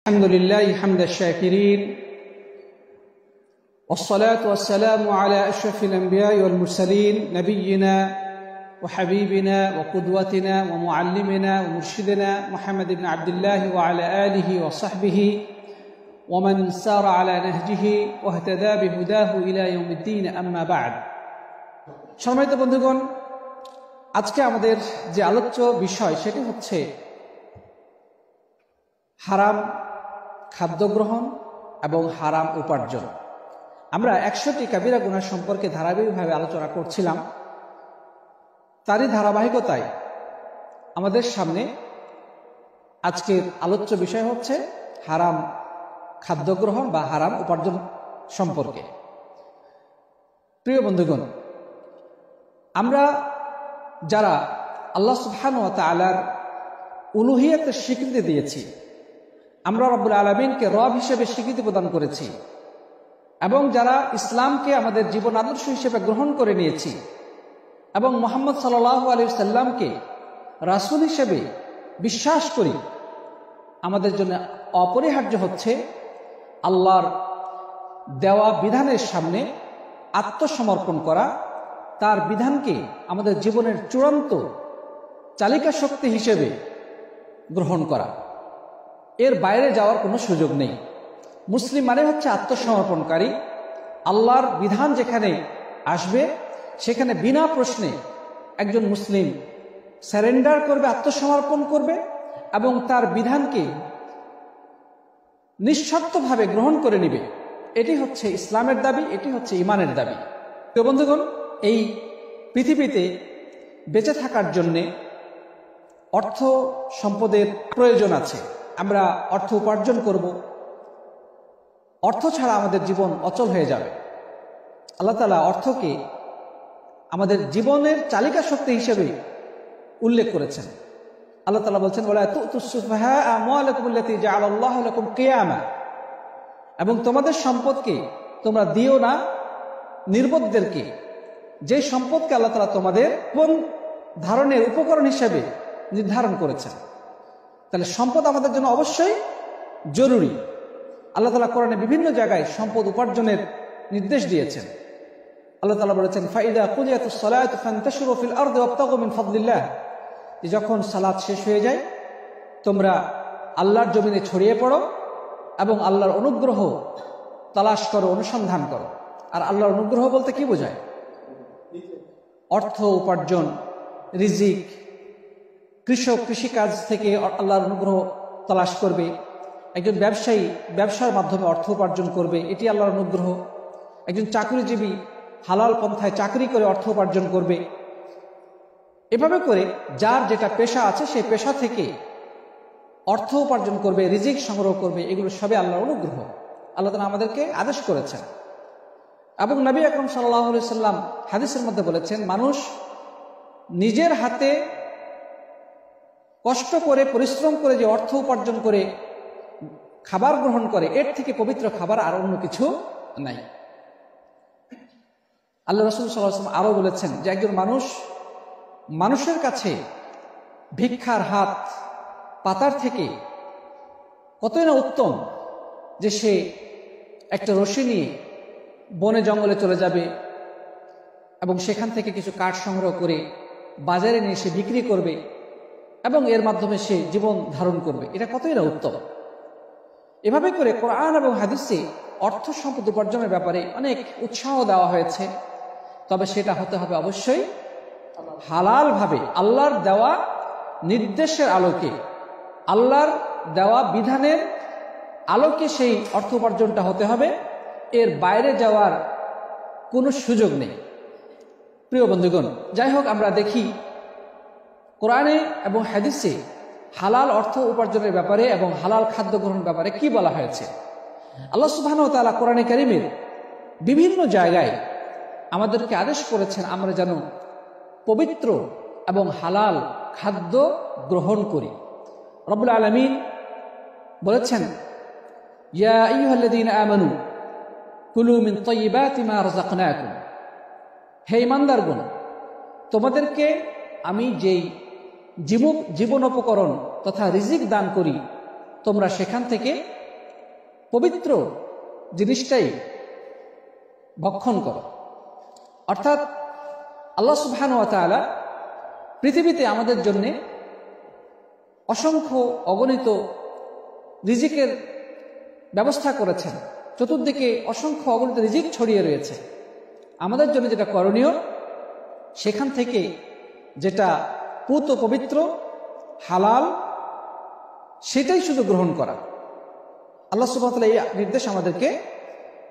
الحمد لله حمد الشاكرين والصلاة والسلام على أشرف الأنبياء والمرسلين نبينا وحبيبنا وقدوتنا ومعلمنا ومرشدنا محمد بن عبد الله وعلى آله وصحبه ومن سار على نهجه واهتدى بهداه إلى يوم الدين أما بعد সম্মানিত বন্ধুগণ, আজকে আমাদের যে আলোচ্য বিষয় সেটি হচ্ছে হারাম খাদ্য গ্রহণ এবং হারাম উপার্জন। আমরা 100টি কাবিরা গুনাহ সম্পর্কে ধারাবাহিকভাবে আলোচনা করছিলাম। তারই ধারাবাহিকতায় আমাদের সামনে আজকের আলোচ্য বিষয় হচ্ছে হারাম খাদ্য গ্রহণ বা হারাম উপার্জন সম্পর্কে। প্রিয় বন্ধুগণ, আমরা যারা আল্লাহ সুবহানাহু ওয়া তাআলার উলুহিয়তের স্বীকৃতি দিয়েছি, আমরা রব্বুল আলামিনকে রব হিসেবে স্বীকৃতি প্রদান করেছি এবং যারা ইসলামকে আমাদের জীবন আদর্শ হিসেবে গ্রহণ করে নিয়েছি এবং মুহাম্মদ সাল্লাল্লাহু আলাইহি সাল্লামকে রাসূল হিসেবে বিশ্বাস করি, আমাদের জন্য অপরিহার্য হচ্ছে আল্লাহর দেওয়া বিধানের সামনে আত্মসমর্পণ করা, তার বিধানকে আমাদের জীবনের চূড়ান্ত চালিকা শক্তি হিসেবে গ্রহণ করা। এর বাইরে যাওয়ার কোনো সুযোগ নেই। মুসলিম মানে হচ্ছে আত্মসমর্পণকারী। আল্লাহর বিধান যেখানে আসবে সেখানে বিনা প্রশ্নে একজন মুসলিম সারেন্ডার করবে, আত্মসমর্পণ করবে এবং তার বিধানকে নিঃশর্তভাবে গ্রহণ করে নেবে। এটি হচ্ছে ইসলামের দাবি, এটি হচ্ছে ঈমানের দাবি। তো বন্ধুগণ, এই পৃথিবীতে বেঁচে থাকার জন্যে অর্থ সম্পদের প্রয়োজন আছে। আমরা অর্থ উপার্জন করব, অর্থ ছাড়া আমাদের জীবন অচল হয়ে যাবে। আল্লাহ তাআলা অর্থকে আমাদের জীবনের চালিকা শক্তি হিসেবে উল্লেখ করেছেন। আল্লাহ তাআলা বলছেন, ওয়ালা তু'তুস সুফাহা আমওয়ালাকুম আল্লাতী জাআলাল্লাহু লাকুম কিয়ামা, এবং তোমাদের সম্পদকে তোমরা দিও না নির্বোধদেরকে, যে সম্পদকে আল্লাহ তাআলা তোমাদের কোন ধারণের উপকরণ হিসেবে নির্ধারণ করেছেন। তাহলে সম্পদ আমাদের জন্য অবশ্যই জরুরি। আল্লাহ তাআলা কোরআনে বিভিন্ন জায়গায় সম্পদ উপার্জনের নির্দেশ দিয়েছেন। আল্লাহ তাআলা বলেছেন, ফাইদা কুদিয়াতুস সালাতু ফান্তাশিরু ফিল আরদি ওয়াবতাগু মিন ফাদলিল্লাহ, যখন সালাত শেষ হয়ে যায় তোমরা আল্লাহর জমিনে ছড়িয়ে পড়ো এবং আল্লাহর অনুগ্রহ তালাশ করো, অনুসন্ধান করো। আর আল্লাহর অনুগ্রহ বলতে কি বোঝায়? অর্থ উপার্জন, রিজিক। কৃষক কৃষিকাজ থেকে আল্লাহর অনুগ্রহ তালাশ করবে, একজন ব্যবসায়ী ব্যবসার মাধ্যমে অর্থ উপার্জন করবে, এটি আল্লাহর অনুগ্রহ। একজন চাকরিজীবী হালাল পন্থায় চাকরি করে অর্থ উপার্জন করবে। এভাবে করে যার যেটা পেশা আছে সেই পেশা থেকে অর্থ উপার্জন করবে, রিজিক সংগ্রহ করবে। এগুলো সবই আল্লাহর অনুগ্রহ। আল্লাহ তাআলা আমাদেরকে আদেশ করেছেন এবং নবী আকরাম সাল্লাল্লাহু আলাইহি সাল্লাম হাদিসের মধ্যে বলেছেন, মানুষ নিজের হাতে কষ্ট করে পরিশ্রম করে যে অর্থ উপার্জন করে খাবার গ্রহণ করে, এর থেকে পবিত্র খাবার আর অন্য কিছু নাই। আল্লাহ রাসূল সাল্লাল্লাহু আলাইহি ওয়াসাল্লাম আরো বলেছেন যে একজন মানুষের কাছে ভিক্ষার হাত পাতার থেকে কতই না উত্তম যে সে একটা রশি নিয়ে বনে জঙ্গলে চলে যাবে এবং সেখান থেকে কিছু কাঠ সংগ্রহ করে বাজারে নিয়ে সে বিক্রি করবে এবং এর মাধ্যমে সে জীবন ধারণ করবে। এটা কতই না উত্তম। এভাবে করে কোরআন এবং হাদিসে অর্থ সম্পদ উপার্জনের ব্যাপারে অনেক উৎসাহ দেওয়া হয়েছে। তবে সেটা হতে হবে অবশ্যই হালাল ভাবে, আল্লাহর দেওয়া নির্দেশের আলোকে, আল্লাহর দেওয়া বিধানের আলোকে সেই অর্থ উপার্জনটা হতে হবে। এর বাইরে যাওয়ার কোনো সুযোগ নেই। প্রিয় বন্ধুগণ, যাই হোক, আমরা দেখি কোরআনে এবং হাদিসে হালাল অর্থ উপার্জনের ব্যাপারে এবং হালাল খাদ্য গ্রহণের ব্যাপারে কি বলা হয়েছে। আল্লাহ সুবহানাহু ওয়া তাআলা কোরআনে কারীমের বিভিন্ন জায়গায় আমাদেরকে আদেশ করেছেন আমরা যেন পবিত্র এবং হালাল খাদ্য গ্রহণ করি। রব্বুল আলামিন বলেছেন, ইয়া আইয়ুহাল্লাযীনা আমানু কুলু মিন তাইয়্যিবাতি মা রাযাকনাকুম, হে ঈমানদারগণ, তোমাদেরকে আমি যেই জীবনোপকরণ তথা রিজিক দান করি তোমরা সেখান থেকে পবিত্র জিনিসটাই ভক্ষণ করো। অর্থাৎ আল্লাহ সুবহানাহু ওয়া তাআলা পৃথিবীতে আমাদের জন্য অসংখ্য অগণিত রিজিকের ব্যবস্থা করেছেন। চতুর্দিকে অসংখ্য অগণিত রিজিক ছড়িয়ে রয়েছে। আমাদের জন্য যেটা করণীয়, সেখান থেকে যেটা পুত ও পবিত্র হালাল সেটাই শুধু গ্রহণ করা। আল্লাহ সুবহানাহু ওয়া তাআলা এই নির্দেশ আমাদেরকে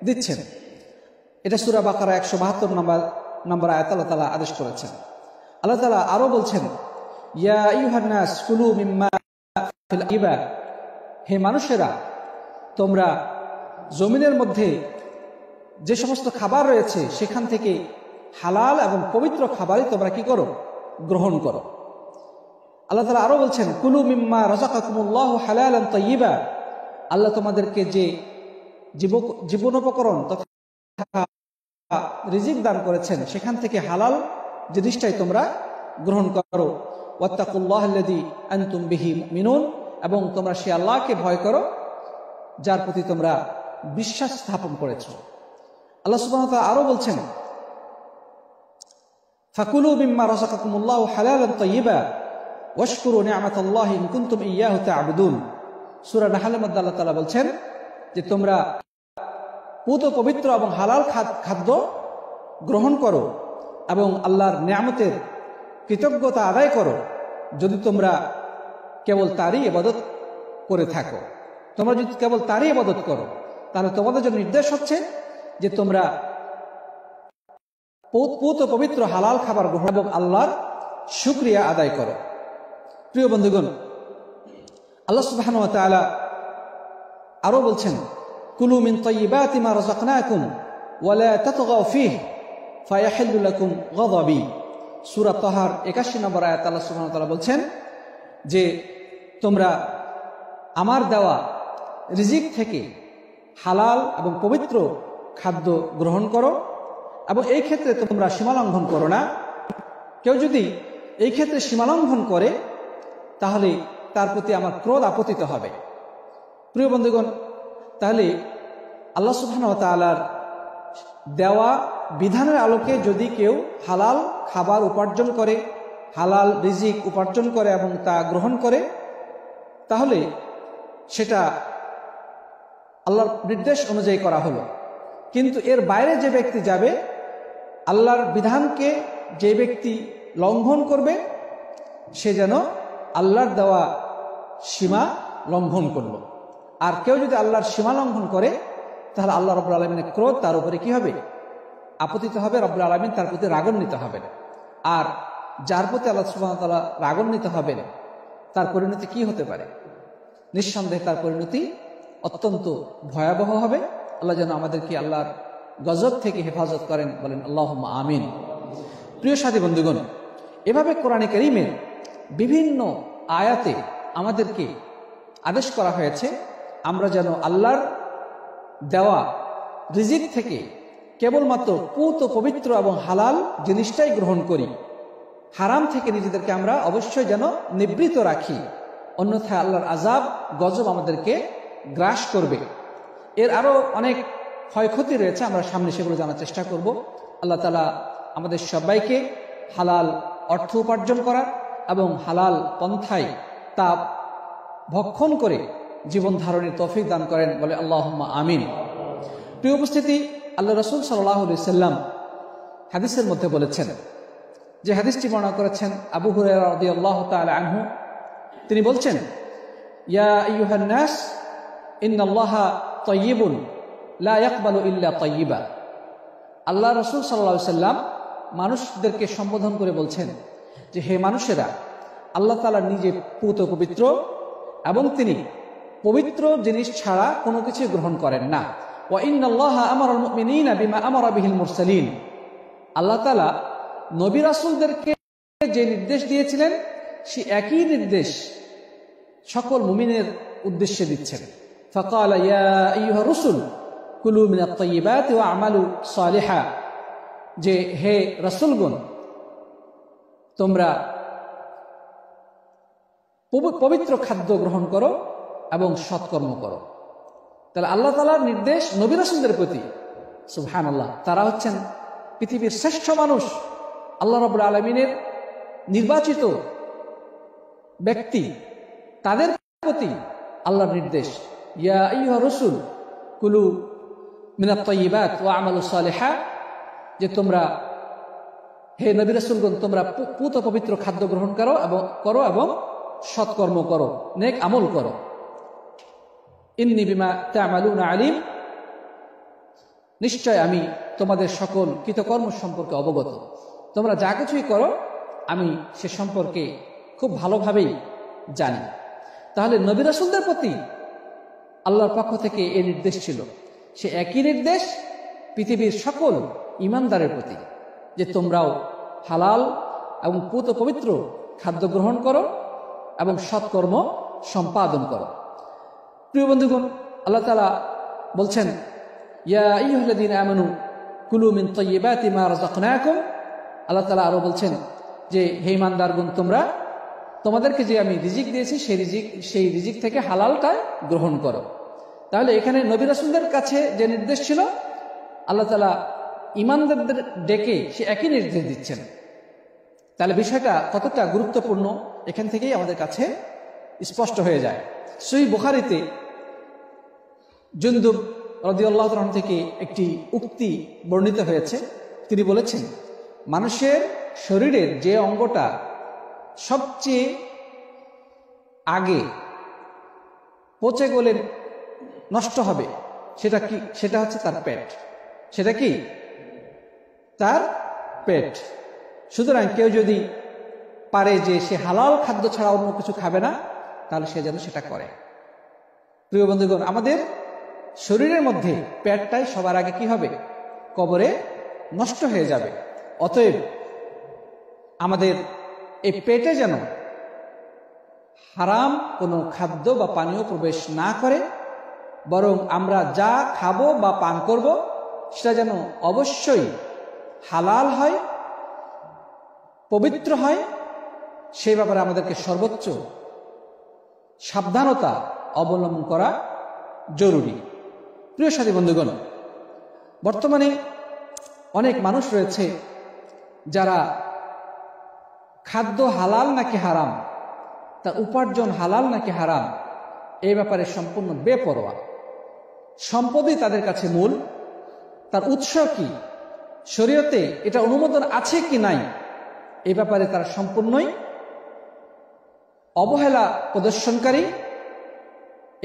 দিচ্ছেন। এটা সূরা বাকারা 172 নম্বর আয়াত আল্লাহ তাআলা আদেশ করেছেন। আল্লাহ তাআলা আরো বলছেন, ইয়া আইয়ুহান নাস কুলু মিম্মা ফিল ইবা, হে মানুষেরা, তোমরা জমিনের মধ্যে যে সমস্ত খাবার রয়েছে সেখান থেকে হালাল এবং পবিত্র খাবারই তোমরা কি করো? গ্রহণ করো। আল্লাহ তাআলা আরো বলছেন, কুলু মিম্মা রাযাকাকুমুল্লাহু হালালান তাইয়্যিবা, আল্লাহ তোমাদেরকে যে জীবনোপকরণ তথা রিজিক দান করেছেন সেখান থেকে হালাল জিনিসটাই তোমরা গ্রহণ করো। ওয়াত্তাকুল্লাহাল্লাযী আনতুম বিহি মুমিনুন, এবং তোমরা সে আল্লাহকে ভয় করো যার প্রতি তোমরা বিশ্বাস স্থাপন করেছ। আল্লাহ সুবহানাহু ওয়া তাআলা আরো বলছেন, ফাকুলু মিম্মা রাযাকাকুমুল্লাহু হালালান তাইয়্যিবা ওয়াশকুরু নি'মাতাল্লাহি ইন কুনতুম ইয়্যাহু তা'বুদুন। সূরা নাহলের মধ্যে আল্লাহ তাআলা বলছেন যে তোমরা পুত পবিত্র এবং হালাল খাদ্য গ্রহণ করো এবং আল্লাহর নিয়ামতের কৃতজ্ঞতা আদায় করো যদি তোমরা কেবল তারই ইবাদত করে থাকো। তোমরা যদি কেবল তারই ইবাদত করো তাহলে তোমাদের জন্য নির্দেশ হচ্ছে যে তোমরা পুত পবিত্র হালাল খাবার গ্রহণ এবং আল্লাহর শুকরিয়া আদায় করো। প্রিয় বন্ধুগণ, আল্লাহ সুবহানাহু ওয়া তাআলা আরো বলছেন, কুলু মিন তাইয়্যিবাতি মা রাযাকনাকুম ওয়া লা তাতগাউ ফীহি ফায়াহিল্লু লাকুম গাযাবি। সূরা তাহার 81 নম্বর আয়াত আল্লাহ সুবহানাহু ওয়া তাআলা বলছেন যে তোমরা আমার দেওয়া রিজিক থেকে হালাল এবং পবিত্র খাদ্য গ্রহণ করো এবং এই ক্ষেত্রে তোমরা সীমালঙ্ঘন করো না। কেউ যদি এই ক্ষেত্রে সীমালঙ্ঘন করে তাহলে তার প্রতি আমার ক্রোধ আপতিত হবে। প্রিয় বন্ধুগণ, তাহলে আল্লাহ সুবহানাহু ওয়া তাআলার দেওয়া বিধানের আলোকে যদি কেউ হালাল খাবার উপার্জন করে, হালাল রিজিক উপার্জন করে এবং তা গ্রহণ করে, তাহলে সেটা আল্লাহর নির্দেশ অনুযায়ী করা হলো। কিন্তু এর বাইরে যে ব্যক্তি যাবে, আল্লাহর বিধানকে যে ব্যক্তি লঙ্ঘন করবে, সে যেন আল্লাহর দেওয়া সীমা লঙ্ঘন করলো। আর কেউ যদি আল্লাহর সীমা লঙ্ঘন করে তাহলে আল্লাহ রাব্বুল আলামিনের ক্রোধ তার উপরে কি হবে? আপতিত হবে। রাব্বুল আলামিন তার প্রতি রাগান্বিত হবেন। আর যার প্রতি আল্লাহ সুবহানাহু ওয়া তাআলা রাগান্বিত হবেন তার পরিণতি কি হতে পারে? নিঃসন্দেহে তার পরিণতি অত্যন্ত ভয়াবহ হবে। আল্লাহ যেন আমাদেরকে আল্লাহর গজব থেকে হেফাজত করেন, বলেন আল্লাহুম্মা আমিন। প্রিয় সাথী বন্ধুগণ, এভাবে কোরআনে কারীমের বিভিন্ন আয়াতে আমাদেরকে আদেশ করা হয়েছে আমরা যেন আল্লাহর দেওয়া রিজিক থেকে কেবলমাত্র পুত পবিত্র এবং হালাল জিনিসটাই গ্রহণ করি। হারাম থেকে নিজেদেরকে আমরা অবশ্যই যেন নিবৃত রাখি, অন্যথায় আল্লাহর আযাব গজব আমাদেরকে গ্রাস করবে। এর আরো অনেক ক্ষয়ক্ষতি রয়েছে, আমরা সামনে সেগুলো জানার চেষ্টা করব। আল্লাহ তাআলা আমাদের সবাইকে হালাল অর্থ উপার্জন করা এবং হালাল পন্থায় তা ভক্ষণ করে জীবন ধারণের তৌফিক দান করেন, বলে আল্লাহুম্মা আমিন। প্রিয় উপস্থিতি, আল্লাহ রাসূল সাল্লাল্লাহু আলাইহি সাল্লাম হাদিসের মধ্যে বলেছেন, যে হাদিসটি বর্ণনা করেছেন আবু হুরায়রা রাদিয়াল্লাহু তাআলা আনহু। তিনি বলছেন, ইয়া আইয়ুহান নাস ইন্নাল্লাহা তাইয়্যিবুন লা ইয়াকবালু ইল্লা তাইয়্যিবা। আল্লাহ রাসূল সাল্লাল্লাহু আলাইহি সাল্লাম মানুষদেরকে সম্বোধন করে বলছেন যে হে মানুষেরা, আল্লাহ তাআলা নিজে পুত পবিত্র এবং তিনি পবিত্র জিনিস ছাড়া কোনো কিছু গ্রহণ করেন না। ওয়া ইন্নাল্লাহা আমারাল মুমিনিনা বিমা আমারা বিহিল মুরসালিন। আল্লাহ তাআলা নবী রাসূলদেরকে যে নির্দেশ দিয়েছিলেন সে একই নির্দেশ সকল মুমিনের উদ্দেশ্যে দিচ্ছেন। ফাকালা ইয়া আইয়ুহা রাসূল কুলু মিনাত তাইয়্যিবাতি ওয়া আমালু সালিহা, যে হে রাসূলগণ, তোমরা পবিত্র খাদ্য গ্রহণ করো এবং সৎকর্ম করো। তাহলে আল্লাহ তাআলার নির্দেশ নবী রাসূলদের প্রতি, সুবহানাল্লাহ, তারা হচ্ছেন পৃথিবীর শ্রেষ্ঠ মানুষ, আল্লাহ রাব্বুল আলামিনের নির্বাচিত ব্যক্তি, তাদের প্রতি আল্লাহর নির্দেশ, ইয়া আইয়ুহা রাসূল কুলু মিনাত তাইয়্যিবাত ওয়া আমালু সালিহা, যে তোমরা, হে নবী রাসূলগণ, তোমরা পুত পবিত্র খাদ্য গ্রহণ করো এবং সৎকর্ম করো, নেক আমল করো। ইন্নী বিমা তা'মালুনা আলিম, নিশ্চয় আমি তোমাদের সকল কৃতকর্ম সম্পর্কে অবগত। তোমরা যা কিছুই করো আমি সে সম্পর্কে খুব ভালোভাবেই জানি। তাহলে নবী রাসূলদের প্রতি আল্লাহর পক্ষ থেকে এই নির্দেশ ছিল, সে একই নির্দেশ পৃথিবীর সকল ঈমানদারের প্রতি, যে তোমরাও হালাল এবং পুত পবিত্র খাদ্য গ্রহণ করো এবং সৎকর্ম সম্পাদন করো। প্রিয় বন্ধুগণ, আল্লাহ তাআলা বলছেন, ইয়া আইয়ুহাল্লাযীনা আমানু কুলু মিন তাইয়্যিবাতি মা রাযাকনাকুম। আল্লাহ তাআলা আরো বলছেন যে, হে ঈমানদারগণ, তোমাদেরকে যে আমি রিজিক দিয়েছি সেই রিজিক থেকে হালালটা গ্রহণ করো। তাহলে এখানে নবী রাসূলদের কাছে যে নির্দেশ ছিল, আল্লাহ তাআলা ঈমানদারদের ডেকে সে একই নির্দেশ দিচ্ছেন। তাহলে বিষয়টা কতটা গুরুত্বপূর্ণ এখান থেকেই আমাদের কাছে স্পষ্ট হয়ে যায়। সহিহ বুখারীতে জুনদুব রাদিয়াল্লাহু তাআলা থেকে একটি উক্তি বর্ণিত হয়েছে। তিনি বলেছেন, মানুষের শরীরের যে অঙ্গটা সবচেয়ে আগে পচে গলে নষ্ট হবে সেটা কি? সেটা হচ্ছে তার পেট। সেটা কি? তার পেট। সুতরাং কেউ যদি পারে যে সে হালাল খাদ্য ছাড়া অন্য কিছু খাবে না, তাহলে সে যেন সেটা করে। প্রিয় বন্ধুগণ, আমাদের শরীরের মধ্যে পেটটাই সবার আগে কি হবে? কবরে নষ্ট হয়ে যাবে। অতএব আমাদের এই পেটে যেন হারাম কোনো খাদ্য বা পানীয় প্রবেশ না করে, বরং আমরা যা খাবো বা পান করব সেটা যেন অবশ্যই হালাল হয়, পবিত্র হয়, সেই ব্যাপারে আমাদেরকে সর্বোচ্চ সাবধানতা অবলম্বন করা জরুরি। প্রিয় সাথী বন্ধুগণ, বর্তমানে অনেক মানুষ রয়েছে যারা খাদ্য হালাল নাকি হারাম, তার উপার্জন হালাল নাকি হারাম, এই ব্যাপারে সম্পূর্ণ বেপরোয়া। সম্পদই তাদের কাছে মূল, তার উৎস কি, শরীয়তে এটা অনুমোদন আছে কি নাই, এই ব্যাপারে তারা সম্পূর্ণই অবহেলা প্রদর্শনকারী।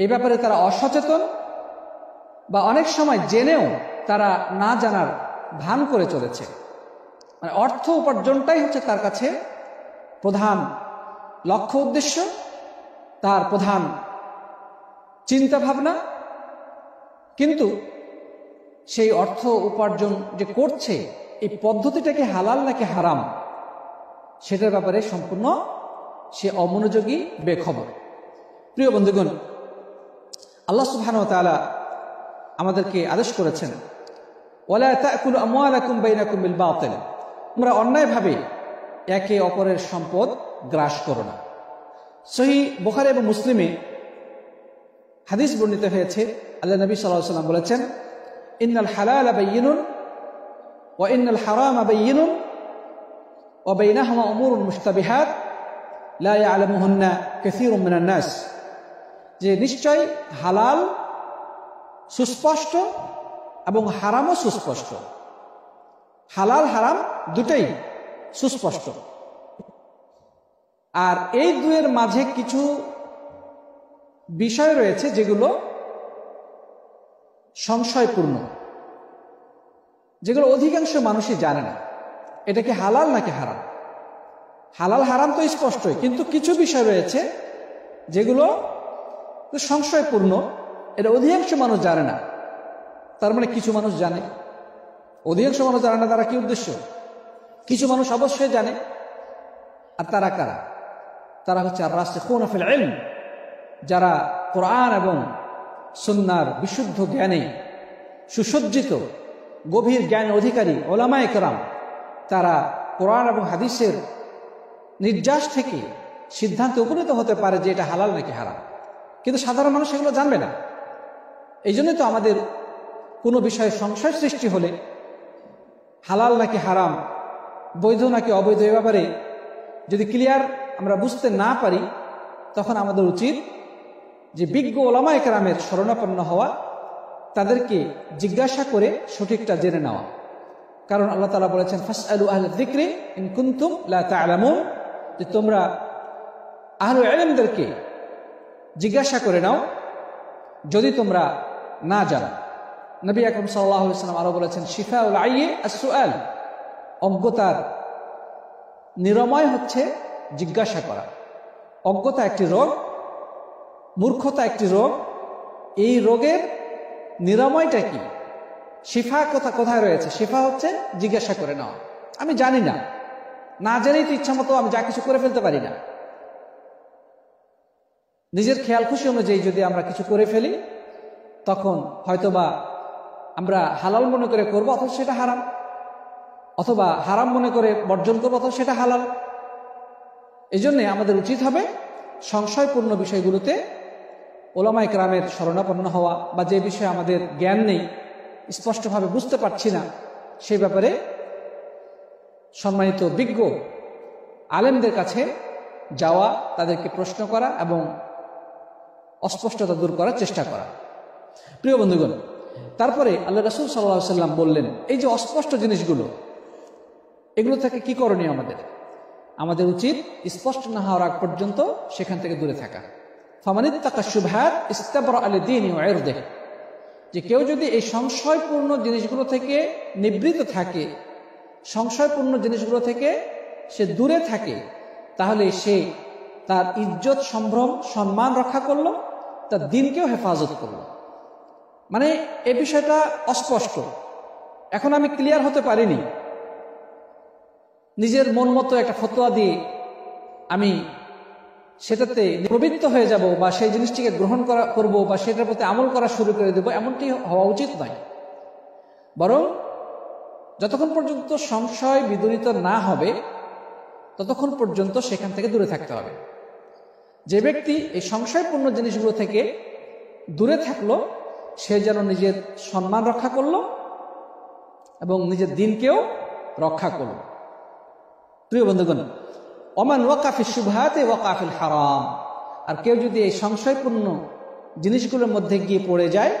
এই ব্যাপারে তারা অসচেতন, বা অনেক সময় জেনেও তারা না জানার ভান করে চলেছে। মানে অর্থ উপার্জনটাই হচ্ছে তার কাছে প্রধান লক্ষ্য, উদ্দেশ্য, তার প্রধান চিন্তা ভাবনা। কিন্তু সেই অর্থ উপার্জন যে করছে, এই পদ্ধতিটাকে হালাল নাকি হারাম, সেটার ব্যাপারে সম্পূর্ণ সে অমনোযোগী, বেখবর। প্রিয় বন্ধুগণ, আল্লাহ সুবহানাহু ওয়া তাআলা আমাদেরকে আদেশ করেছেন, ওয়ালা তাকুলু আমওয়ালাকুম বাইনাকুম বিল বাতিল, তোমরা অন্যায়ভাবে একে অপরের সম্পদ গ্রাস করো না। সহিহ বুখারী এবং মুসলিমে হাদিস বর্ণিত হয়েছে, আল্লাহ নবী সাল্লাল্লাহু আলাইহি ওয়াসাল্লাম বলেছেন, ইন্নাল হালালা বায়্যিনুন ওয়া ইন্নাল হারামা বায়্যিনুন ওয়া বাইনাহুমা উমুরুন মুশতাবিহাত লা ইয়ালামুহুন্না কাসীরুম মিনান নাস, যে নিশ্চয় হালাল সুস্পষ্ট এবং হারামও সুস্পষ্ট। হালাল হারাম দুটোই সুস্পষ্ট, আর এই দুয়ের মাঝে কিছু বিষয় রয়েছে যেগুলো সংশয়পূর্ণ, যেগুলো অধিকাংশ মানুষই জানে না এটা কি হালাল নাকি হারাম। হালাল হারাম তো স্পষ্টই, কিন্তু কিছু বিষয় রয়েছে যেগুলো সংশয়পূর্ণ, এটা অধিকাংশ মানুষ জানে না। তার মানে কিছু মানুষ জানে, অধিকাংশ মানুষ জানে না। তারা কি উদ্দেশ্য? কিছু মানুষ অবশ্যই জানে। আর তারা কারা? তারা হচ্ছে আর-রাসিখুনা ফিল ইলম, যারা কোরআন এবং সুন্নাহর বিশুদ্ধ জ্ঞানে সুসজ্জিত, গভীর জ্ঞানের অধিকারী উলামায়ে কেরাম। তারা কোরআন এবং হাদিসের নির্যাস থেকে সিদ্ধান্তে উপনীত হতে পারে যে এটা হালাল নাকি হারাম। কিন্তু সাধারণ মানুষ এগুলো জানবে না। এই জন্যই তো আমাদের কোনো বিষয়ে সংশয় সৃষ্টি হলে হালাল নাকি হারাম, বৈধ নাকি অবৈধ, এ ব্যাপারে যদি ক্লিয়ার আমরা বুঝতে না পারি, তখন আমাদের উচিত যে বিজ্ঞ ওলামায়ে কেরামের শরণাপন্ন হওয়া, তাদেরকে জিজ্ঞাসা করে সঠিকটা জেনে নেওয়া। কারণ আল্লাহ তাআলা বলেছেন ফাসআলু আহলা যিকরি ইন কুনতুম লা তা'লামুন, যে তোমরা আহলুল ইলমদেরকে জিজ্ঞাসা করে নাও যদি তোমরা না জানো। নবী আকরাম সাল্লাল্লাহু আলাইহি ওয়াসাল্লাম আরো বলেছেন শিফাউল আইয়ি আস-সুআল, অজ্ঞতার নিরাময় হচ্ছে জিজ্ঞাসা করা। অজ্ঞতা একটি রোগ, মূর্খতা একটি রোগ। এই রোগের নিরাময়টা কি? শিফা কোথায় রয়েছে? শিফা হচ্ছে জিজ্ঞাসা করে নেওয়া। আমি জানি না, না জেনেই তো ইচ্ছা মতো আমি যা কিছু করে ফেলতে পারি না। নিজের খেয়াল খুশি অনুযায়ী যদি আমরা কিছু করে ফেলি, তখন হয়তোবা আমরা হালাল মনে করে করবো অথচ সেটা হারাম, অথবা হারাম মনে করে বর্জন করবো অথচ সেটা হালাল। এই জন্যে আমাদের উচিত হবে সংশয়পূর্ণ বিষয়গুলোতে ওলামায়ে কেরামের শরণাপন্ন হওয়া, বা যে বিষয়ে আমাদের জ্ঞান নেই, স্পষ্টভাবে বুঝতে পারছি না, সেই ব্যাপারে সম্মানিত বিজ্ঞ আলেমদের কাছে যাওয়া, তাদেরকে প্রশ্ন করা এবং অস্পষ্টতা দূর করার চেষ্টা করা। প্রিয় বন্ধুগণ, তারপরে আল্লাহ রাসূল সাল্লাল্লাহু আলাইহি ওয়াসাল্লাম বললেন, এই যে অস্পষ্ট জিনিসগুলো, এগুলো থেকে কি করণীয়? আমাদের উচিত স্পষ্ট না হওয়ার আগ পর্যন্ত সেখান থেকে দূরে থাকা। ফামানিত্তাকা শুবহাত ইস্তাবরা লিদীনিহি ওয়া ইরদিহি, যে কেউ যদি এই সংশয়পূর্ণ জিনিসগুলো থেকে নিবৃত থাকে, সংশয়পূর্ণ জিনিসগুলো থেকে সে দূরে থাকে, তাহলে সে তার ইজ্জত, সম্ভ্রম, সম্মান রক্ষা করলো, তার দ্বীনকেও হেফাজত করলো। মানে এই বিষয়টা অস্পষ্ট, এখন আমি ক্লিয়ার হতে পারিনি। নিজের মন মতো একটা ফতোয়া দিয়ে আমি সেটাতে প্রবৃত্ত হয়ে যাব, বা সেই জিনিসটিকে গ্রহণ করব, বা সেটার প্রতি আমল করা শুরু করে দেব, এমনটি হওয়া উচিত নয়। বরং যতক্ষণ পর্যন্ত সংশয় বিদরিত না হবে, ততক্ষণ পর্যন্ত সেখান থেকে দূরে থাকতে হবে। যে ব্যক্তি এই সংশয়পূর্ণ জিনিসগুলো থেকে দূরে থাকলো, সে যেন নিজের সম্মান রক্ষা করলো এবং নিজের দ্বীনকেও রক্ষা করলো। প্রিয় বন্ধুগণ, ওমান ওয়াকা ফি শুবহাতি ওয়াকা ফিল হারাম, আর কেউ যদি এই সংশয়পূর্ণ জিনিসগুলোর মধ্যে গিয়ে পড়ে যায়,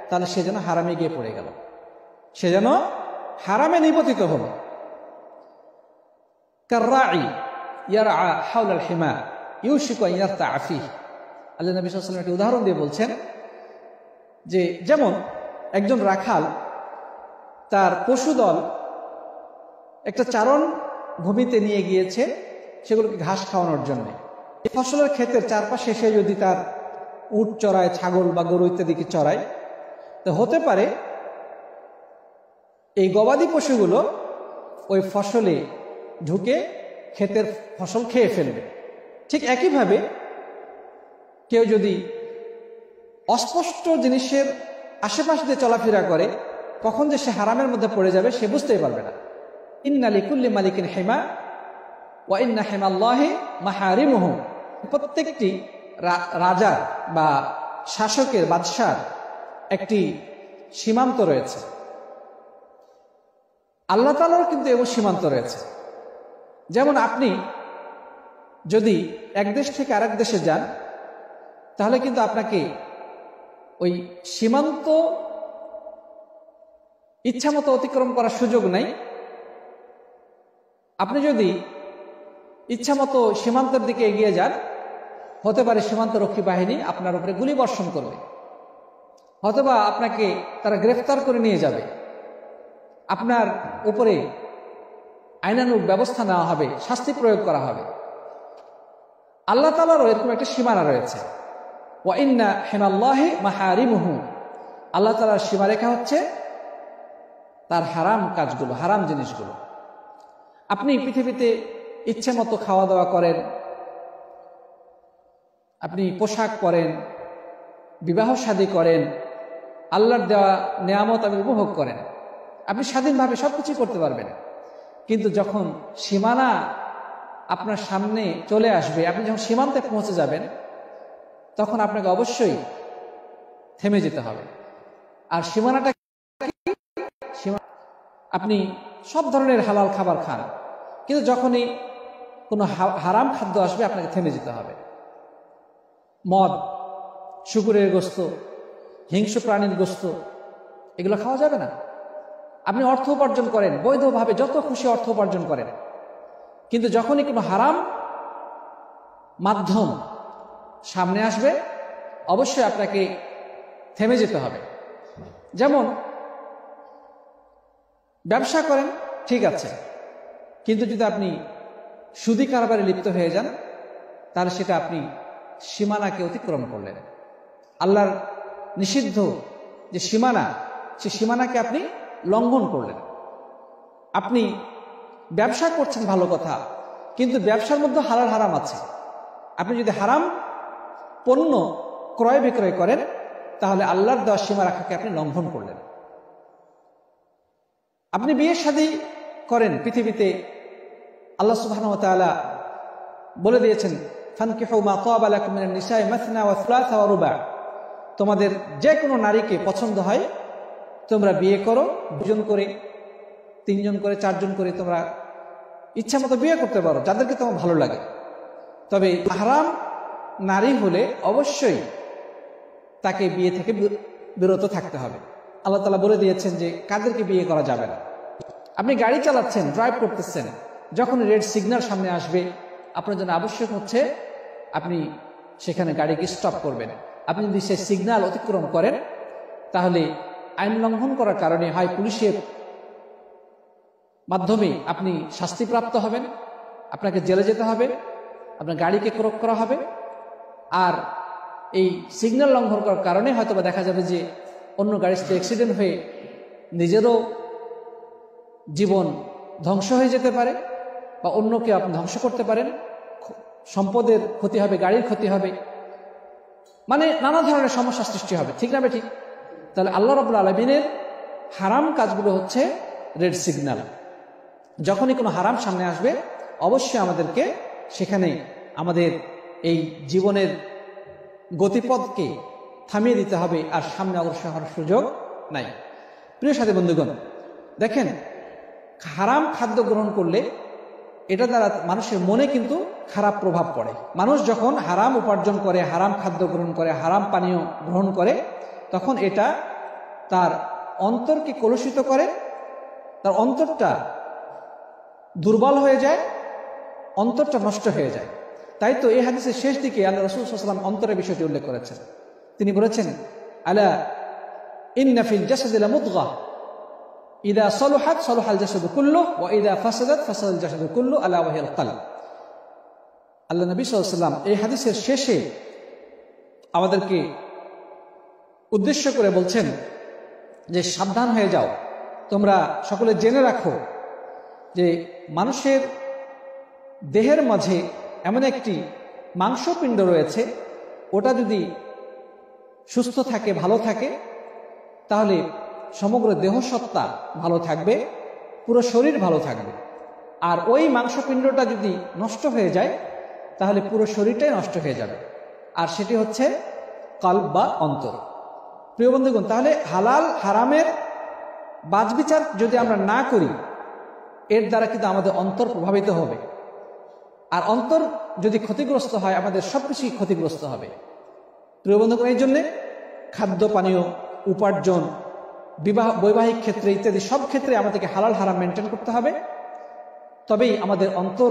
তাহলে সে যেন হারামে গিয়ে পড়ে গেল, সে যেন হারামে নিপতিত হলো। কাররাঈ ইয়ারআ হাওলাল হিমা ইউশিকু আন ইয়ারতাআ ফিহি, আল্লাহ নবী সাল্লাল্লাহু আলাইহি ওয়াসাল্লাম একটা উদাহরণ দিয়ে বলছেন যে যেমন একজন রাখাল তার পশুদল একটা চারণ ভূমিতে নিয়ে গিয়েছে সেগুলোকে ঘাস খাওয়ানোর জন্য। এই ফসলের ক্ষেতের চারপাশে সে যদি তার উট চড়ায়, ছাগল বা গরু ইত্যাদিকে চড়ায়, তো হতে পারে এই গবাদি পশুগুলো ওই ফসলে ঢুকে ক্ষেতের ফসল খেয়ে ফেলবে। ঠিক একইভাবে কেউ যদি অস্পষ্ট জিনিসের আশেপাশ দিয়ে চলাফেরা করে, কখন যে সে হারামের মধ্যে পড়ে যাবে সে বুঝতেই পারবে না। ইন্না লিকুল্লি মালিকিন হিমা ওয়া ইন্না হিমাল্লাহি মাহারিমুহু, প্রত্যেকটি রাজার বা শাসকের, বাদশার একটি সীমান্ত রয়েছে। আল্লাহ তাআলারও কিন্তু এমন সীমান্ত রয়েছে। যেমন আপনি যদি এক দেশ থেকে আরেক দেশে যান, তাহলে কিন্তু আপনাকে ওই সীমান্ত ইচ্ছামতো অতিক্রম করার সুযোগ নেই। আপনি যদি ইচ্ছামতো সীমান্তের দিকে এগিয়ে যান, হতে পারে সীমান্তরক্ষী বাহিনী আপনার উপরে গুলি বর্ষণ করবে, অথবা আপনাকে তারা গ্রেফতার করে নিয়ে যাবে, আপনার উপরে আইনানুগ ব্যবস্থা নেওয়া হবে, শাস্তি প্রয়োগ করা হবে। আল্লাহ তাআলারও এরকম একটা সীমানা রয়েছে। ওয়া ইন্না হিমাল্লাহি মাহারিমুহু, আল্লাহ তাআলার সীমারেখা হচ্ছে তার হারাম কাজগুলো, হারাম জিনিসগুলো। আপনি পৃথিবীতে ইচ্ছে মতো খাওয়া দাওয়া করেন, আপনি পোশাক পরেন, বিবাহ শাদী করেন, আল্লাহর দেওয়া নেয়ামত আপনি উপভোগ করেন, আপনি স্বাধীনভাবে সবকিছু করতে পারবেন। কিন্তু যখন সীমানা আপনার সামনে চলে আসবে, আপনি যখন সীমান্তে পৌঁছে যাবেন, তখন আপনাকে অবশ্যই থেমে যেতে হবে। আর সীমানাটা কি? আপনি সব ধরনের হালাল খাবার খান, কিন্তু যখনই কোনো হারাম খাদ্য আসবে আপনাকে থেমে যেতে হবে। মদ, শুকুরের গোস্ত, হিংস্র প্রাণীর গোস্ত, এগুলো খাওয়া যাবে না। আপনি অর্থ উপার্জন করেন বৈধভাবে, যত খুশি অর্থ উপার্জন করেন, কিন্তু যখনই কোনো হারাম মাধ্যম সামনে আসবে অবশ্যই আপনাকে থেমে যেতে হবে। যেমন ব্যবসা করেন, ঠিক আছে, কিন্তু যদি আপনি সুদি কারবারে লিপ্ত হয়ে যান তাহলে সেটা আপনি সীমানাকে অতিক্রম করলেন। আল্লাহর নিষিদ্ধ যে সীমানা, সে সীমানাকে আপনি লঙ্ঘন করলেন। আপনি ব্যবসা করছেন ভালো কথা, কিন্তু ব্যবসার মধ্যে হালাল হারাম আছে। আপনি যদি হারাম পণ্য ক্রয় বিক্রয় করেন তাহলে আল্লাহর দেওয়া সীমা রাখাকে আপনি লঙ্ঘন করলেন। আপনি বিয়ে শাদী করেন, পৃথিবীতে আল্লাহ সুবহানাহু ওয়া তাআলা বলে দিয়েছেন ফানকিহু মা তাবা লাকুম মিনান নিসাই মাসনা ওয়া সুলাসা ওয়া রুবা, তোমাদের যে কোনো নারীকে পছন্দ হয় তোমরা বিয়ে করো, 2 জন করে, 3 জন করে, 4 জন করে, তোমরা ইচ্ছা মতো বিয়ে করতে পারো যাদেরকে তোমার ভালো লাগে। তবে হারাম নারী হলে অবশ্যই তাকে বিয়ে থেকে বিরত থাকতে হবে। আল্লাহ তাআলা বলে দিয়েছেন যে কাদেরকে বিয়ে করা যাবে না। আপনি গাড়ি চালাচ্ছেন, ড্রাইভ করতেছেন, যখন রেড সিগন্যাল সামনে আসবে আপনার জন্য আবশ্যক হচ্ছে আপনি সেখানে গাড়িকে স্টপ করবেন। আপনি যদি সেই সিগন্যাল অতিক্রম করেন তাহলে আইন লঙ্ঘন করার কারণে হয় পুলিশের মাধ্যমে আপনি শাস্তিপ্রাপ্ত হবেন, আপনাকে জেলে যেতে হবে, আপনার গাড়িকে ক্রোক করা হবে। আর এই সিগন্যাল লঙ্ঘন করার কারণে হয়তো বা দেখা যাবে যে অন্য গাড়ির সাথে অ্যাক্সিডেন্ট হয়ে নিজেরও জীবন ধ্বংস হয়ে যেতে পারে বা অন্যকে আপনি ধ্বংস করতে পারেন, সম্পদের ক্ষতি হবে, গাড়ির ক্ষতি হবে, মানে নানা ধরনের সমস্যা সৃষ্টি হবে, ঠিক না ঠিক? তাহলে আল্লাহ রাব্বুল আলামিনের হারাম কাজগুলো হচ্ছে রেড সিগন্যাল। যখনই কোনো হারাম সামনে আসবে অবশ্যই আমাদেরকে সেখানে আমাদের এই জীবনের গতিপথকে থামিয়ে দিতে হবে, আর সামনে অগ্রসর হওয়ার সুযোগ নাই। প্রিয় সাথী বন্ধুগণ, দেখেন হারাম খাদ্য গ্রহণ করলে এটা দ্বারা মানুষের মনে কিন্তু খারাপ প্রভাব পড়ে। মানুষ যখন হারাম উপার্জন করে, হারাম খাদ্য গ্রহণ করে, হারাম পানীয় গ্রহণ করে, তখন এটা তার অন্তরকে কলুষিত করে, তার অন্তরটা দুর্বল হয়ে যায়, অন্তরটা নষ্ট হয়ে যায়। তাই তো এই হাদিসের শেষ দিকে আল্লাহ রাসূল সাল্লাল্লাহু আলাইহি ওয়াসাল্লাম অন্তরের বিষয়টি উল্লেখ করেছেন। তিনি বলেছেন আলা ইন্না ফিল জাসাদি লামুদগা ইদা সালুহাত সালুহাল জাসাদু কুল্লু ওয়া ইদা ফাসাদাত ফাসাদাল জাসাদু কুল্লু আলা ওয়াহিল কলব। আল্লাহ নবী সাল্লাল্লাহু আলাইহি ওয়াসাল্লাম এই হাদিসের শেষে আমাদেরকে উদ্দেশ্য করে বলছেন যে সাবধান হয়ে যাও, তোমরা সকলে জেনে রাখো যে মানুষের দেহের মাঝে এমন একটি মাংসপিণ্ড রয়েছে, ওটা যদি সুস্থ থাকে, ভালো থাকে, তাহলে সমগ্র দেহসত্তা ভালো থাকবে, পুরো শরীর ভালো থাকবে। আর ওই মাংসপিণ্ডটা যদি নষ্ট হয়ে যায় তাহলে পুরো শরীরটাই নষ্ট হয়ে যাবে, আর সেটি হচ্ছে কলব বা অন্তর। প্রিয় বন্ধুগণ, তাহলে হালাল হারামের বাছবিচার যদি আমরা না করি এর দ্বারা কিন্তু আমাদের অন্তর প্রভাবিত হবে, আর অন্তর যদি ক্ষতিগ্রস্ত হয় আমাদের সবকিছুই ক্ষতিগ্রস্ত হবে। প্রিয় বন্ধুগণ, এই জন্যে খাদ্য পানীয়, উপার্জন, বিবাহ, বৈবাহিক ক্ষেত্রে ইত্যাদি সব ক্ষেত্রে আমাদেরকে হালাল হারাম মেনটেন করতে হবে, তবেই আমাদের অন্তর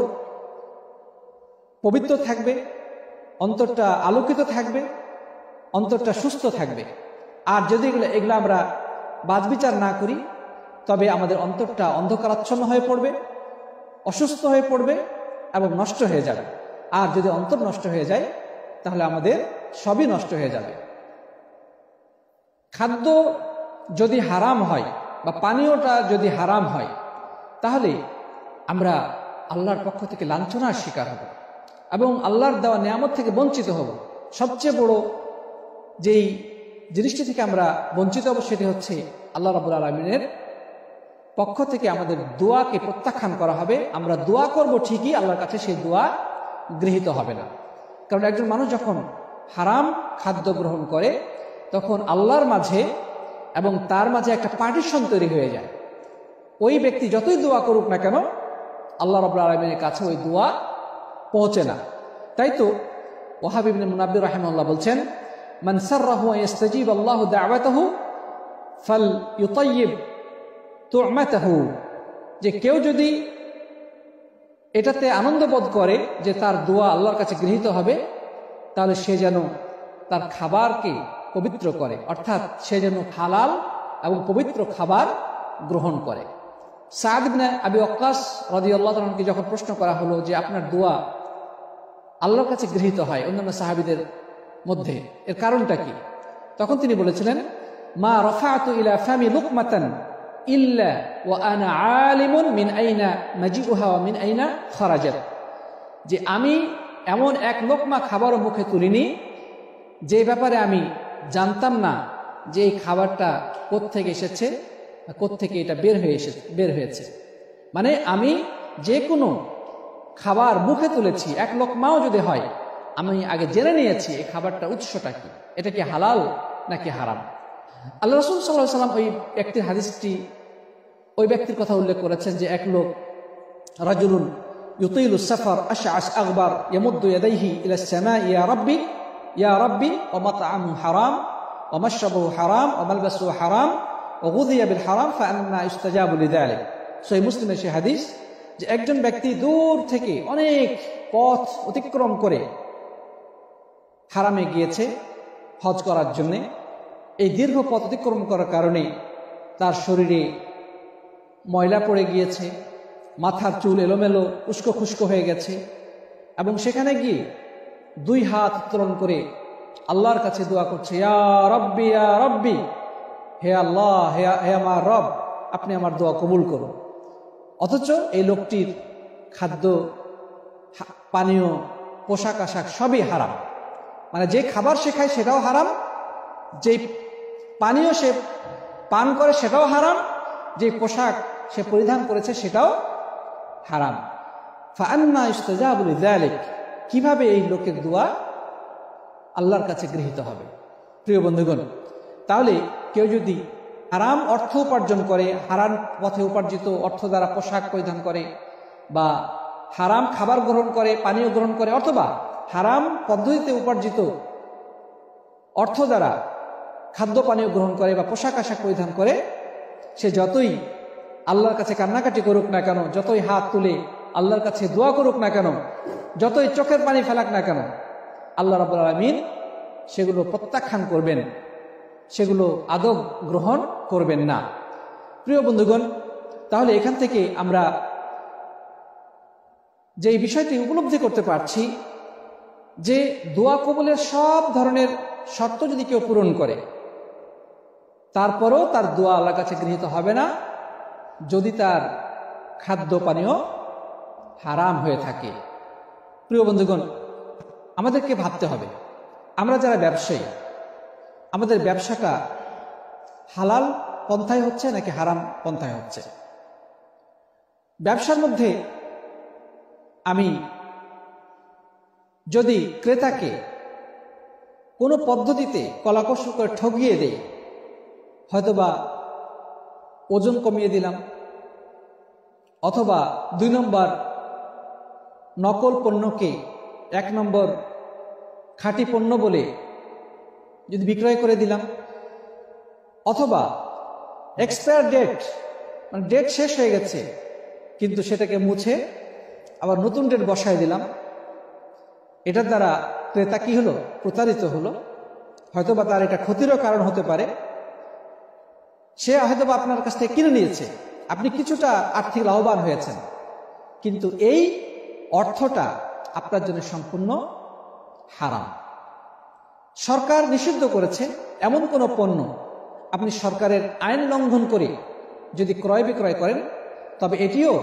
পবিত্র থাকবে, অন্তরটা আলোকিত থাকবে, অন্তরটা সুস্থ থাকবে। আর যদি এগুলো আমরা বাছবিচার না করি তবে আমাদের অন্তরটা অন্ধকারাচ্ছন্ন হয়ে পড়বে, অসুস্থ হয়ে পড়বে এবং নষ্ট হয়ে যাবে। আর যদি অন্তর নষ্ট হয়ে যায় তাহলে আমাদের সবই নষ্ট হয়ে যাবে। খাদ্য যদি হারাম হয় বা পানীয়টা যদি হারাম হয় তাহলে আমরা আল্লাহর পক্ষ থেকে লাঞ্ছনার শিকার হব এবং আল্লাহর দেওয়া নিয়ামত থেকে বঞ্চিত হব। সবচেয়ে বড় যেই জিনিসটি থেকে আমরা বঞ্চিত হব সেটি হচ্ছে আল্লাহ রাব্বুল আলামিনের পক্ষ থেকে আমাদের দোয়াকে প্রত্যাখ্যান করা হবে। আমরা দোয়া করব ঠিকই, আল্লাহর কাছে সেই দোয়া গৃহীত হবে না। কারণ একজন মানুষ যখন হারাম খাদ্য গ্রহণ করে, তখন আল্লাহর মাঝে এবং তার মাঝে একটা পার্টিশন তৈরি হয়ে যায়। ওই ব্যক্তি যতই দোয়া করুক না কেন, আল্লাহ রাব্বুল আলামিনের কাছে ওই দোয়া পৌঁছে না। তাই তো ওয়াহাব ইবনে মুনাব্বির রাহিমাহুল্লাহ বলছেন, মান সাররাহু ইয়াস্তাজিব আল্লাহু দাওয়াতাহু ফালইউতাইয়িব তু'মাতাহু, যে কেউ যদি এটাতে আনন্দ বোধ করে যে তার দোয়া আল্লাহর কাছে গৃহীত হবে, তাহলে সে যেন তার খাবারকে পবিত্র করে, অর্থাৎ সে যেন হালাল এবং পবিত্র খাবার গ্রহণ করে। সাদ ইবনে আবি ওয়াক্কাস রাদিয়াল্লাহু তাআলা আনহুকে যখন প্রশ্ন করা হলো যে আপনার দোয়া আল্লাহর কাছে গৃহীত হয় অন্যান্য সাহাবীদের মধ্যে, এর কারণটা কি? তখন তিনি বলেছিলেন, মা রাফা'তু ইলা ফামি লুকমাতান ইল্লা ওয়া আনা আলিমুন মিন আইনা মাজিউহা ওয়া মিন আইনা খারাজাত, যে আমি এমন এক লোকমা খাবারও মুখে তুলিনি যে ব্যাপারে আমি জানতাম না যে এই খাবারটা কোত্থেকে এসেছে, কোত্থেকে এটা বের হয়েছে। মানে আমি যে কোনো খাবার মুখে তুলেছি, এক লোকমাও যদি হয়, আমি আগে জেনে নিয়েছি এই খাবারটার উৎসটা কি, এটা কি হালাল নাকি হারাম। আল্লাহ রাসূল সাল্লাল্লাহু আলাইহি ওয়াসাল্লাম ওই ব্যক্তির হাদিসটি, ওই ব্যক্তির কথা উল্লেখ করেছেন যে এক লোক, রাজুলুন ইউতিলু সাফার আশআস আগবার ইয়ামুদ্দু ইয়াদাইহি ইলা সামাই ইয়া রাব্বি ওয়া মাতআমুহু হারাম ওয়া মাশরাবুহু হারাম ওয়া মালবাসুহু হারাম ওয়া গুযিয়া বিল হারাম ফাআন্না ইস্তাজাবু লিযালিক। সহিহ মুসলিমের সেই হাদিস যে একজন ব্যক্তি দূর থেকে অনেক পথ অতিক্রম করে হারামে গিয়েছে হজ করার জন্য। এই দীর্ঘ পথ অতিক্রম করার কারণে তার শরীরে ময়লা পড়ে গিয়েছে, মাথার চুল এলোমেলো উস্কো খুস্কো হয়ে গেছে, এবং সেখানে গিয়ে দুই হাত উত্তোলন করে আল্লাহর কাছে দোয়া করছে, ইয়া রব্বি, হে আল্লাহ, হে আমার রব, আপনি আমার দোয়া কবুল করুন। অথচ এই লোকটির খাদ্য, পানীয়, পোশাক আশাক সবই হারাম। মানে যে খাবার সে খায় সেটাও হারাম, যে পানীয় সে পান করে সেটাও হারাম, যে পোশাক সে পরিধান করেছে সেটাও হারাম। ফাআন্না ইস্তাজাবু লিযালিক, কিভাবে এই লোকের দোয়া আল্লাহর কাছে গৃহীত হবে? প্রিয় বন্ধুগণ, তাহলে কেউ যদি হারাম অর্থ উপার্জন করে, হারাম পথে উপার্জিত অর্থ দ্বারা পোশাক পরিধান করে, বা হারাম খাবার গ্রহণ করে, পানীয় গ্রহণ করে, অথবা হারাম পদ্ধতিতে উপার্জিত অর্থ দ্বারা খাদ্য পানীয় গ্রহণ করে বা পোশাক আশাক পরিধান করে, সে যতই আল্লাহর কাছে কান্নাকাটি করুক না কেন, যতই হাত তুলে আল্লাহর কাছে দোয়া করুক না কেন, যতই চোখের পানি ফেলাক না কেন, আল্লাহ রাব্বুল আলামিন সেগুলো প্রত্যাখ্যান করবেন, সেগুলো আদব গ্রহণ করবেন না। প্রিয় বন্ধুগণ, তাহলে এখান থেকে আমরা যে বিষয়টি উপলব্ধি করতে পারছি যে দোয়া কবুলের সব ধরনের শর্ত যদি কেউ পূরণ করে, তারপরেও তার দোয়া আল্লাহর কাছে গৃহীত হবে না যদি তার খাদ্য পানীয় হারাম হয়ে থাকে। প্রিয় বন্ধুগণ, আমাদেরকে ভাবতে হবে, আমরা যারা ব্যবসায়ী, আমাদের ব্যবসাটা হালাল পন্থায় হচ্ছে নাকি হারাম পন্থায় হচ্ছে? ব্যবসার মধ্যে আমি যদি ক্রেতাকে কোনো পদ্ধতিতে কলাকৌশল করে ঠগিয়ে দেই, হয়তোবা ওজন কমিয়ে দিলাম, অথবা 2 নম্বর নকল পণ্যকে 1 নম্বর খাঁটি পণ্য বলে যদি বিক্রয় করে দিলাম, অথবা এক্সপায়ার ডেট, মানে ডেট শেষ হয়ে গেছে কিন্তু সেটাকে মুছে আবার নতুন ডেট বসায় দিলাম, এটার দ্বারা ক্রেতা কি হলো? প্রতারিত হলো। হয়তোবা তার এটা ক্ষতিরও কারণ হতে পারে। সে হয়তোবা আপনার কাছ থেকে কিনে নিয়েছে, আপনি কিছুটা আর্থিক লাভবান হয়েছেন, কিন্তু এই অর্থটা আপনার জন্য সম্পূর্ণ হারাম। সরকার নিষিদ্ধ করেছে এমন কোনো পণ্য আপনি সরকারের আইন লঙ্ঘন করে যদি ক্রয় বিক্রয় করেন, তবে এটিও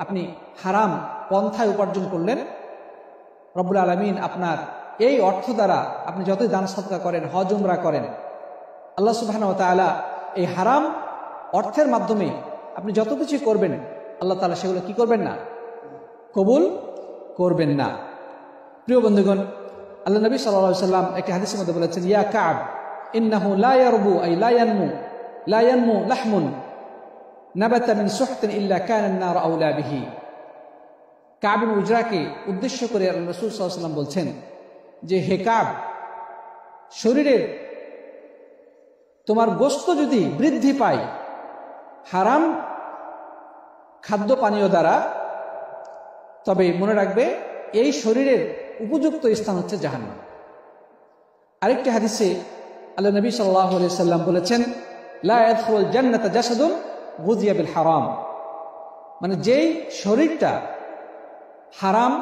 আপনি হারাম পন্থায় উপার্জন করলেন। রব্বুল আলামিন আপনার এই অর্থ দ্বারা আপনি যতই দান সদকা করেন, হজ উমরা করেন, আল্লাহ সুবহানাহু ওয়া তাআলা এই হারাম অর্থের মাধ্যমে আপনি যত কিছু করবেন, আল্লাহ তাআলা সেগুলো কি করবেন না? কবুল করবেন না। প্রিয় বন্ধুগণ, আল্লাহ নবী সাল্লাল্লাহু আলাইহি সাল্লাম একটি হাদিসের মধ্যে বলেছেন, ইয়া কাব ইন্নাহু লা ইয়ারবু আই লা ইয়ানমু লাহমুন নাবাতা মিন সুহতিন ইল্লা কানা আন-নার আওলা বিহি। কাব ইবনে উজরাকে উদ্দেশ্য করে আল্লাহ রাসূল সাল্লাল্লাহু আলাইহি সাল্লাম বলছেন যে, হে কাব, শরীরের তোমার গোশত যদি বৃদ্ধি পায় হারাম খাদ্য পানীয় দ্বারা, তবে মনে রাখবে এই শরীরের উপযুক্ত স্থান হচ্ছে জাহান্নাম। আরেকটি হাদিসে আল্লাহ নবী সাল্লাল্লাহু আলাইহি সাল্লাম বলেছেন, লা ইয়াদখুলুল জান্নাতা জাসাদুন গুযিয়া বিল হারাম, মানে যেই শরীরটা হারাম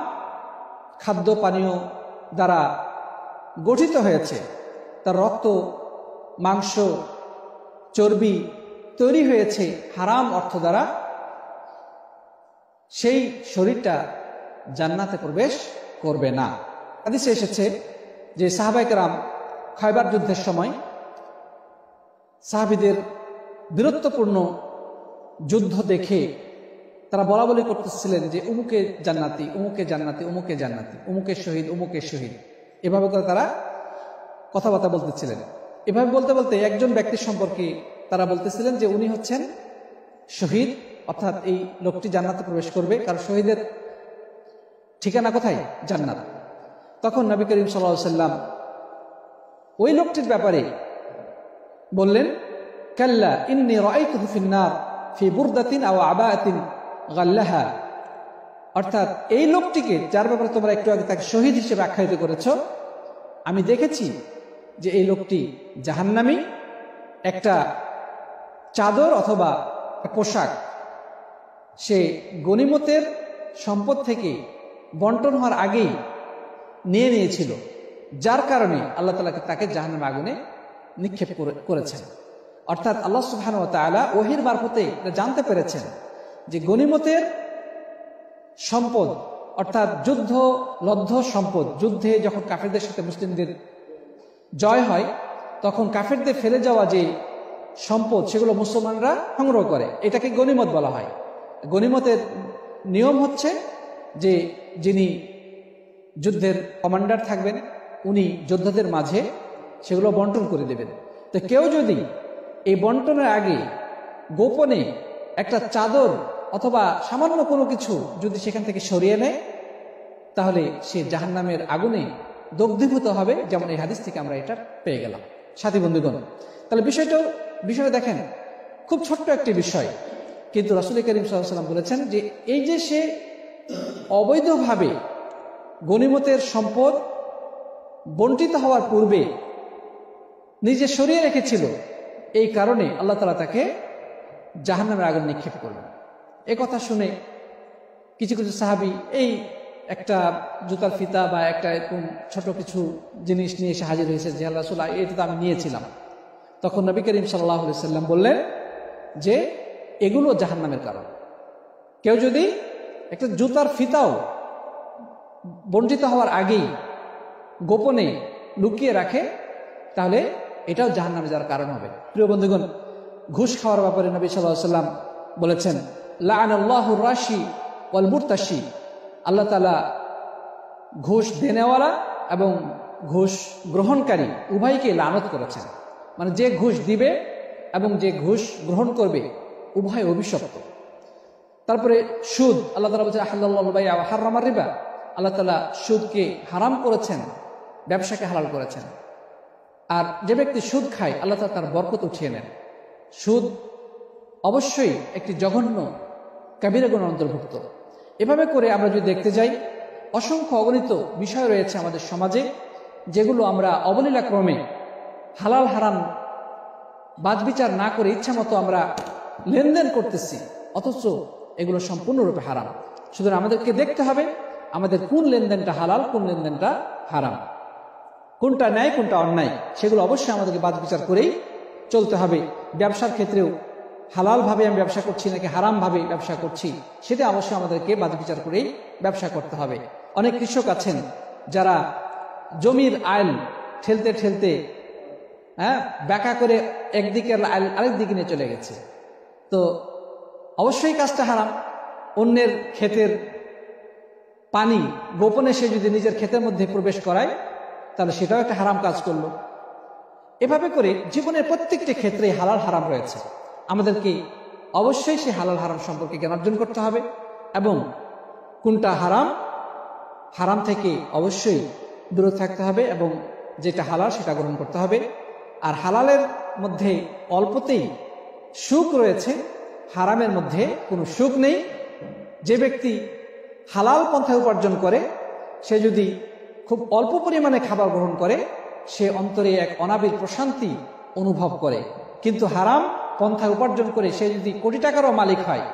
খাদ্য পানীয় দ্বারা গঠিত হয়েছে, তার রক্ত মাংস চর্বি তৈরি হয়েছে হারাম অর্থ দ্বারা, সেই শরীরটা জান্নাতে প্রবেশ করবে না। হাদিসে এসেছে যে সাহাবায়ে কেরাম খয়বার যুদ্ধের সময় সাহাবীদের বীরত্বপূর্ণ যুদ্ধ দেখে তারা বলাবলি করতেছিলেন যে উমুকে জান্নাতি, উমুকে জান্নাতি, উমুকে জান্নাতি, উমুকের শহীদ, উমুকের শহীদ, এভাবে করে তারা কথাবার্তা বলতেছিলেন। এভাবে বলতে বলতে একজন ব্যক্তির সম্পর্কে তারা বলতেছিলেন যে উনি হচ্ছেন শহীদ, অর্থাৎ এই লোকটি জান্নাতে প্রবেশ করবে, কারণ শহীদের ঠিকানা কোথায়? জান্নাত। তখন নবী করিম সাল্লাল্লাহু আলাইহি সাল্লাম ওই লোকটির ব্যাপারে বললেন, কাল্লা ইন্নী রাআইতুহু ফিন নার ফি বুরদাতিন আও আবাআতিন গাল্লাহা, অর্থাৎ এই লোকটিকে যার ব্যাপারে তোমরা একটু আগে তাকে শহীদ হিসেবে আখ্যায়িত করেছ, আমি দেখেছি যে এই লোকটি জাহান্নামী, একটা চাদর অথবা পোশাক সে গনিমতের সম্পদ থেকে বন্টন হওয়ার আগেই নিয়ে নিয়েছিল, যার কারণে আল্লাহ তাআলা তাকে জাহান্নামের আগুনে নিক্ষেপ করেছেন। অর্থাৎ আল্লাহ সুবহানাহু ওয়া তাআলা ওহীর মারফতে জানতে পেরেছেন যে গনিমতের সম্পদ অর্থাৎ যুদ্ধ লব্ধ সম্পদ, যুদ্ধে যখন কাফেরদের সাথে মুসলিমদের জয় হয় তখন কাফেরদের ফেলে যাওয়া যে সম্পদ সেগুলো মুসলমানরা সংগ্রহ করে, এটাকে গনিমত বলা হয়। গনিমতের নিয়ম হচ্ছে যে যিনি যুদ্ধের কমান্ডার থাকবেন উনি যোদ্ধাদের মাঝে সেগুলো বন্টন করে দেবেন। তো কেউ যদি এই বন্টনের আগে গোপনে একটা চাদর অথবা সামান্য কোনো কিছু যদি সেখান থেকে সরিয়ে নেয়, তাহলে সে জাহান্নামের আগুনে দগ্ধীভূত হবে, যেমন এই হাদিস থেকে আমরা এটা পেয়ে গেলাম। সাথী বন্ধুগণ, তাহলে বিষয়টা দেখেন, খুব ছোট্ট একটি বিষয়, কিন্তু রাসূল করিম সাল্লাল্লাহু আলাইহি ওয়াসাল্লাম বলেছেন যে এই যে সে অবৈধভাবে গনিমতের সম্পদ বন্টিত হওয়ার পূর্বে নিজে সরিয়ে রেখেছিল, এই কারণে আল্লাহ তাআলা তাকে জাহান্নামের আগুনে নিক্ষেপ করলেন। এ কথা শুনে কিছু কিছু সাহাবী এই একটা জুতার ফিতা বা একটা এরকম ছোট কিছু জিনিস নিয়ে এসে হাজির হয়েছে যে আল্লাহ রাসূল, এটা তো আমি নিয়েছিলাম। তখন নবী করিম সাল্লাল্লাহু আলাইহি সাল্লাম বললেন যে এগুলো জাহান্নামের কারণ। কেউ যদি একটা জুতার ফিতাও বঞ্চিত হওয়ার আগেই গোপনে লুকিয়ে রাখে, তাহলে এটাও জাহান্নামে যাওয়ার কারণ হবে। প্রিয় বন্ধুগণ, ঘুষ খাওয়ার ব্যাপারে নবী সাল্লাল্লাহু আলাইহি সাল্লাম বলেছেন, লাআনাল্লাহু রাশি ওয়াল মুরতাশি, আল্লাহ তাআলা ঘুষ দেনেওয়ালা এবং ঘুষ গ্রহণকারী উভয়কে লানত করেছেন। মানে যে ঘুষ দিবে এবং যে ঘুষ গ্রহণ করবে উভয় অভিশপ্ত। তারপরে সুদ, আল্লাহ তাআলা বলেছেন আহাল্লাল্লাহুল বাই'a ওয়া হাররামার রিবা, আল্লাহ তাআলা সুদকে হারাম করেছেন, ব্যবসাকে হালাল করেছেন। আর যে ব্যক্তি সুদ খায় আল্লাহ তাআলা তার বরকত উঠিয়ে নেন। সুদ অবশ্যই একটি জঘন্য কাবিরা গুনার অন্তর্ভুক্ত। এভাবে করে আমরা যদি দেখতে যাই, অসংখ্য অগণিত বিষয় রয়েছে আমাদের সমাজে যেগুলো আমরা অবলীলাক্রমে হালাল হারাম বাছবিচার না করে ইচ্ছা মতো আমরা লেনদেন করতেছি, অথচ এগুলো সম্পূর্ণরূপে হারাম। সুতরাং আমাদেরকে দেখতে হবে আমাদের কোন লেনদেনটা হালাল, কোন লেনদেনটা হারাম, কোনটা ন্যায় কোনটা অন্যায়, সেগুলো অবশ্যই আমাদেরকে বাছবিচার করেই চলতে হবে। ব্যবসার ক্ষেত্রেও হালালভাবে আমি ব্যবসা করছি নাকি হারামভাবে ব্যবসা করছি, সেটা অবশ্যই আমাদেরকে বাছবিচার করেই ব্যবসা করতে হবে। অনেক কৃষক আছেন যারা জমির আইল ঠেলতে ঠেলতে ব্যাকা করে একদিকে আইল আরেক দিকে নিয়ে চলে গেছে, তো অবশ্যই কাজটা হারাম। অন্যের ক্ষেতের পানি গোপনে সে যদি নিজের ক্ষেতের মধ্যে প্রবেশ করায়, তাহলে সেটাও একটা হারাম কাজ করলো। এভাবে করে জীবনের প্রত্যেকটি ক্ষেত্রে হালাল হারাম রয়েছে। আমাদেরকে অবশ্যই সেই হালাল হারাম সম্পর্কে জ্ঞান অর্জন করতে হবে এবং কোনটা হারাম, হারাম থেকে অবশ্যই দূরে থাকতে হবে এবং যেটা হালাল সেটা গ্রহণ করতে হবে। আর হালালের মধ্যে অল্পতেই সুখ রয়েছে, হারামের মধ্যে কোনো সুখ নেই। যে ব্যক্তি হালাল পন্থায় উপার্জন করে সে যদি খুব অল্প পরিমাণে খাবার গ্রহণ করে সে অন্তরে এক অনাবিল প্রশান্তি অনুভব করে, কিন্তু হারাম পন্থায় উপার্জন করে সে যদি কোটি টাকারও মালিক হয়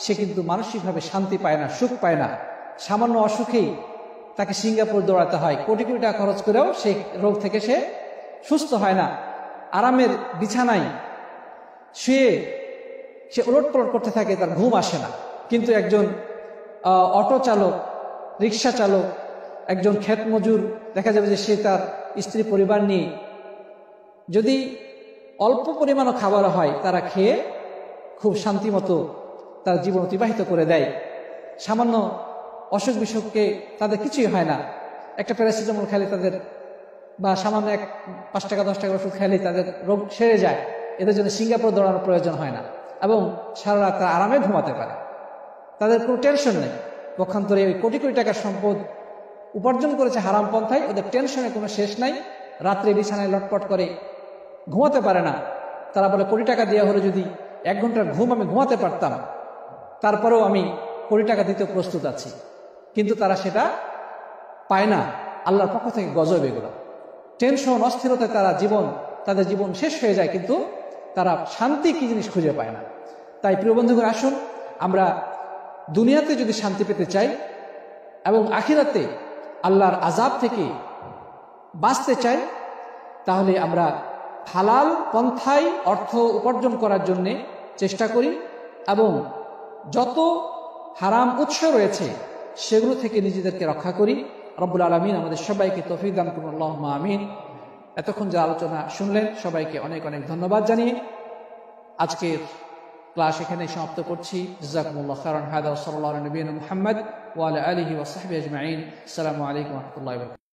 সে কিন্তু মানসিকভাবে শান্তি পায় না, সুখ পায় না। সামান্য অসুখেই তাকে সিঙ্গাপুর দৌড়াতে হয়, কোটি কোটি টাকা খরচ করেও সেই রোগ থেকে সে সুস্থ হয় না। আরামের বিছানায় শুয়ে সে ওলটপালট করতে থাকে, তার ঘুম আসে না। কিন্তু একজন অটো চালক, রিক্সা চালক, একজন ক্ষেত মজুর দেখা যাবে যে সে তার স্ত্রী পরিবার নিয়ে যদি অল্প পরিমাণও খাবার হয় তারা খেয়ে খুব শান্তিমতো তার জীবন অতিবাহিত করে দেয়। সামান্য অসুখ বিসুখকে তাদের কিছুই হয় না, একটা প্যারাসিটামল খেলে তাদের বা সামান্য 5 টাকা 10 টাকা ওষুধ খেলে তাদের রোগ সেরে যায়। এদের জন্য সিঙ্গাপুর দৌড়ানোর প্রয়োজন হয় না এবং সারা রাত তারা আরামে ঘুমাতে পারে, তাদের কোনো টেনশন নেই। পক্ষান্তরে ওই কোটি কোটি টাকার সম্পদ উপার্জন করেছে হারাম পন্থায়, ওদের টেনশনের কোনো শেষ নাই। রাত্রে বিছানায় লটপট করে ঘুমাতে পারে না। তারা বলে কোটি টাকা দেওয়া হলে যদি 1 ঘন্টার ঘুম আমি ঘুমাতে পারতাম তারপরেও আমি কোটি টাকা দিতে প্রস্তুত আছি, কিন্তু তারা সেটা পায় না। আল্লাহর পক্ষ থেকে গজব এগুলো। টেনশন অস্থিরতায় তাদের জীবন শেষ হয়ে যায়, কিন্তু তারা শান্তি কি জিনিস খুঁজে পায় না। তাই প্রিয় বন্ধুগণ, আসুন আমরা দুনিয়াতে যদি শান্তি পেতে চাই এবং আখিরাতে আল্লাহর আযাব থেকে বাঁচতে চাই তাহলে আমরা হালাল পন্থায় অর্থ উপার্জন করার জন্য চেষ্টা করি এবং যত হারাম উৎস রয়েছে সেগুলো থেকে নিজেদেরকে রক্ষা করি। রব্বুল আলামিন আমাদের সবাইকে তৌফিক দান করুন, আল্লাহুম্মা আমিন। এতক্ষণ যে আলোচনা শুনলেন সবাইকে অনেক অনেক ধন্যবাদ জানিয়ে আজকের ক্লাস এখানে সমাপ্ত করছি। জাযাকুমুল্লাহু খাইরান। হাদা ওয়া সাল্লাল্লাহু আলা নবিয়িনা মুহাম্মদ ওয়া আলা আলিহি ওয়া সাহবিহি আজমাইন। আসসালামু আলাইকুম ওয়া রাহমাতুল্লাহি ওয়া বারাকাতুহু।